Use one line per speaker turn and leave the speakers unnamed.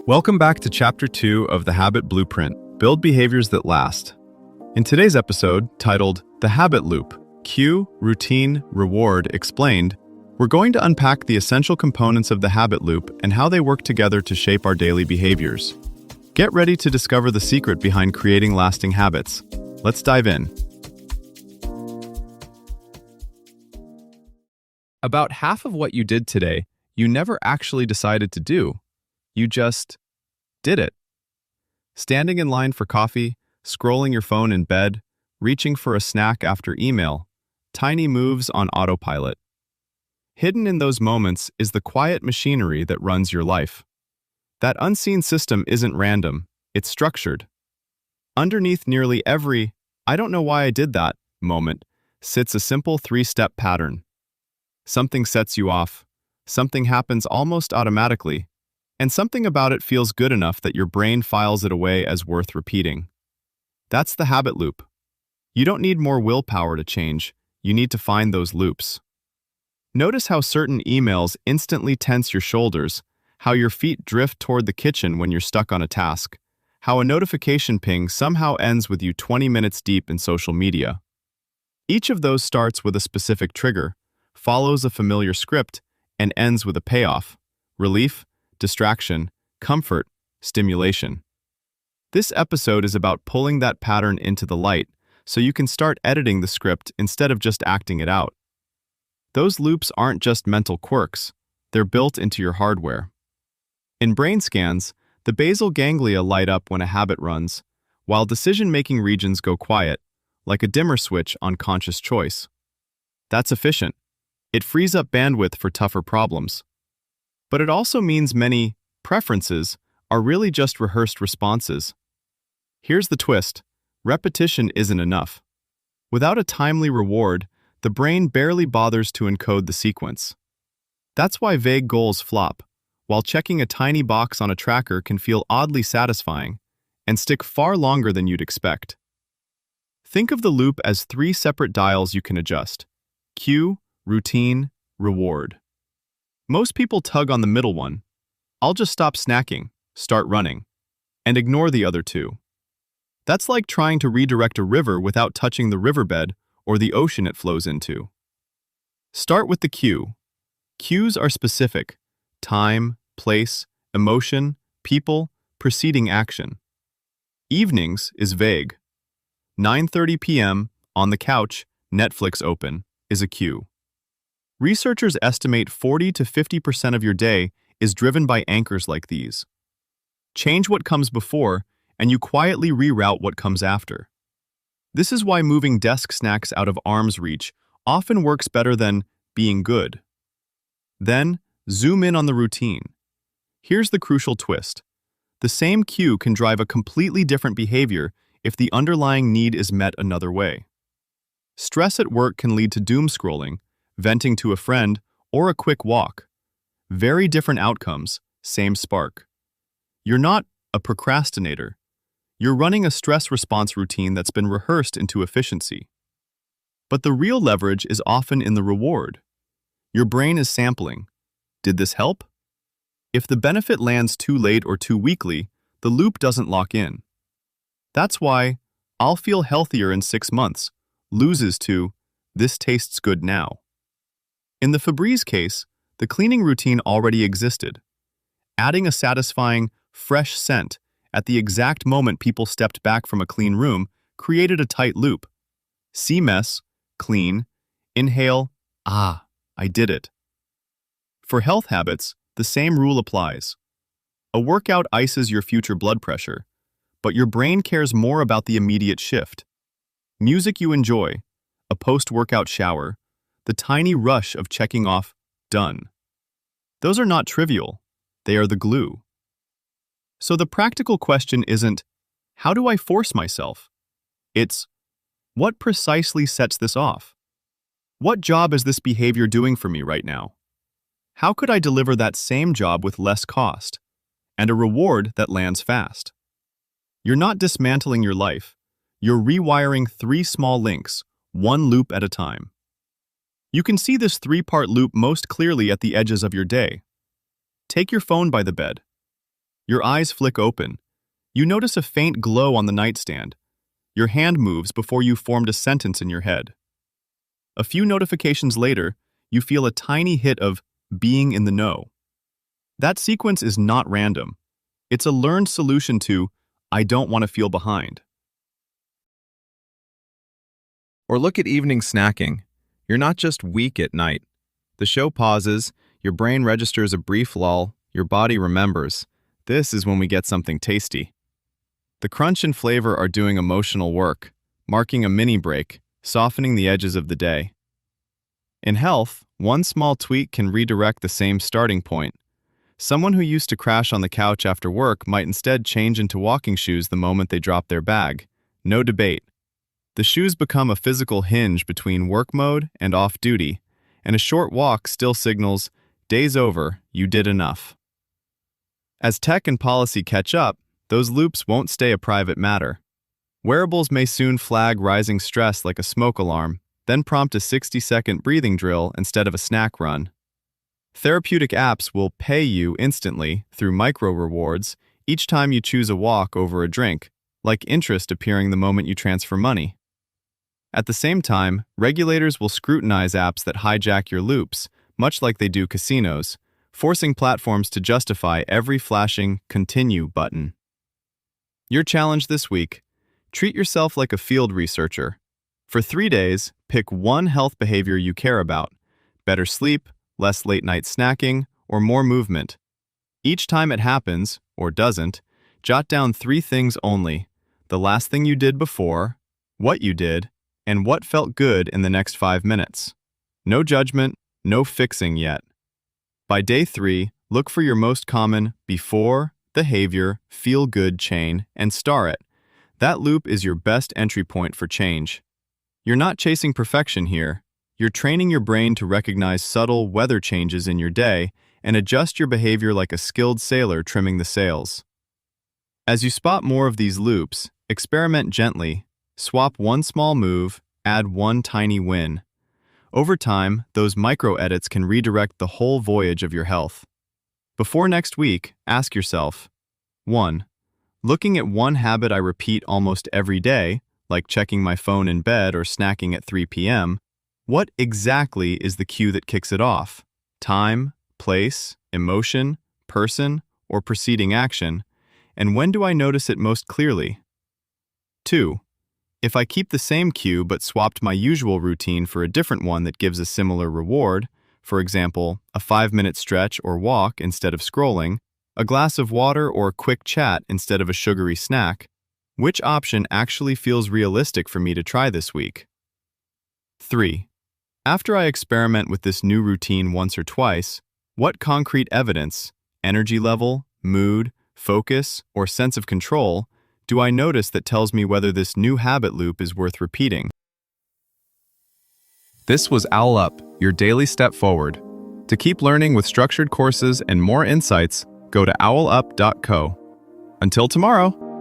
Welcome back to Chapter 2 of The Habit Blueprint, Build Behaviors That Last. In today's episode, titled The Habit Loop, Cue, Routine, Reward Explained, we're going to unpack the essential components of the habit loop and how they work together to shape our daily behaviors. Get ready to discover the secret behind creating lasting habits. Let's dive in. About half of what you did today, you never actually decided to do. You just did it. Standing in line for coffee, scrolling your phone in bed, reaching for a snack after email, tiny moves on autopilot. Hidden in those moments is the quiet machinery that runs your life. That unseen system isn't random, it's structured. Underneath nearly every "I don't know why I did that" moment sits a simple three-step pattern. Something sets you off, something happens almost automatically, and something about it feels good enough that your brain files it away as worth repeating. That's the habit loop. You don't need more willpower to change, you need to find those loops. Notice how certain emails instantly tense your shoulders, how your feet drift toward the kitchen when you're stuck on a task, how a notification ping somehow ends with you 20 minutes deep in social media. Each of those starts with a specific trigger, follows a familiar script, and ends with a payoff: relief, distraction, comfort, stimulation. This episode is about pulling that pattern into the light so you can start editing the script instead of just acting it out. Those loops aren't just mental quirks, they're built into your hardware. In brain scans, the basal ganglia light up when a habit runs, while decision-making regions go quiet, like a dimmer switch on conscious choice. That's efficient. It frees up bandwidth for tougher problems. But it also means many preferences are really just rehearsed responses. Here's the twist: repetition isn't enough. Without a timely reward, the brain barely bothers to encode the sequence. That's why vague goals flop, while checking a tiny box on a tracker can feel oddly satisfying and stick far longer than you'd expect. Think of the loop as three separate dials you can adjust: cue, routine, reward. Most people tug on the middle one. I'll just stop snacking, start running, and ignore the other two. That's like trying to redirect a river without touching the riverbed or the ocean it flows into. Start with the cue. Cues are specific: time, place, emotion, people, preceding action. Evenings is vague. 9:30 p.m., on the couch, Netflix open, is a cue. Researchers estimate 40 to 50% of your day is driven by anchors like these. Change what comes before, and you quietly reroute what comes after. This is why moving desk snacks out of arm's reach often works better than being good. Then, zoom in on the routine. Here's the crucial twist: the same cue can drive a completely different behavior if the underlying need is met another way. Stress at work can lead to doom scrolling, venting to a friend, or a quick walk. Very different outcomes, same spark. You're not a procrastinator. You're running a stress response routine that's been rehearsed into efficiency. But the real leverage is often in the reward. Your brain is sampling. Did this help? If the benefit lands too late or too weakly, the loop doesn't lock in. That's why "I'll feel healthier in 6 months" loses to "this tastes good now." In the Febreze case, the cleaning routine already existed. Adding a satisfying, fresh scent at the exact moment people stepped back from a clean room created a tight loop. See mess, clean, inhale, "ah, I did it." For health habits, the same rule applies. A workout ices your future blood pressure, but your brain cares more about the immediate shift. Music you enjoy, a post-workout shower, the tiny rush of checking off "done." Those are not trivial, they are the glue. So the practical question isn't, how do I force myself? It's, what precisely sets this off? What job is this behavior doing for me right now? How could I deliver that same job with less cost and a reward that lands fast? You're not dismantling your life. You're rewiring 3 small links, one loop at a time. You can see this 3-part loop most clearly at the edges of your day. Take your phone by the bed. Your eyes flick open. You notice a faint glow on the nightstand. Your hand moves before you formed a sentence in your head. A few notifications later, you feel a tiny hit of being in the know. That sequence is not random. It's a learned solution to, I don't want to feel behind. Or look at evening snacking. You're not just weak at night. The show pauses, your brain registers a brief lull, your body remembers. This is when we get something tasty. The crunch and flavor are doing emotional work, marking a mini break, softening the edges of the day. In health, one small tweak can redirect the same starting point. Someone who used to crash on the couch after work might instead change into walking shoes the moment they drop their bag. No debate. The shoes become a physical hinge between work mode and off-duty, and a short walk still signals, day's over, you did enough. As tech and policy catch up, those loops won't stay a private matter. Wearables may soon flag rising stress like a smoke alarm, then prompt a 60-second breathing drill instead of a snack run. Therapeutic apps will pay you instantly through micro-rewards each time you choose a walk over a drink, like interest appearing the moment you transfer money. At the same time, regulators will scrutinize apps that hijack your loops, much like they do casinos, forcing platforms to justify every flashing "continue" button. Your challenge this week: treat yourself like a field researcher. For 3 days, pick one health behavior you care about: better sleep, less late-night snacking, or more movement. Each time it happens, or doesn't, jot down 3 things only: the last thing you did before, what you did, and what felt good in the next 5 minutes. No judgment, no fixing yet. By day 3, look for your most common before, behavior, feel-good chain, and star it. That loop is your best entry point for change. You're not chasing perfection here. You're training your brain to recognize subtle weather changes in your day and adjust your behavior like a skilled sailor trimming the sails. As you spot more of these loops, experiment gently. Swap one small move, add one tiny win. Over time, those micro-edits can redirect the whole voyage of your health. Before next week, ask yourself: 1. Looking at one habit I repeat almost every day, like checking my phone in bed or snacking at 3 p.m., what exactly is the cue that kicks it off? Time, place, emotion, person, or preceding action? And when do I notice it most clearly? 2. If I keep the same cue but swapped my usual routine for a different one that gives a similar reward, for example, a 5-minute stretch or walk instead of scrolling, a glass of water or a quick chat instead of a sugary snack, which option actually feels realistic for me to try this week? 3. After I experiment with this new routine once or twice, what concrete evidence, energy level, mood, focus, or sense of control do I notice that tells me whether this new habit loop is worth repeating? This was Owl Up, your daily step forward. To keep learning with structured courses and more insights, go to owlup.co. Until tomorrow!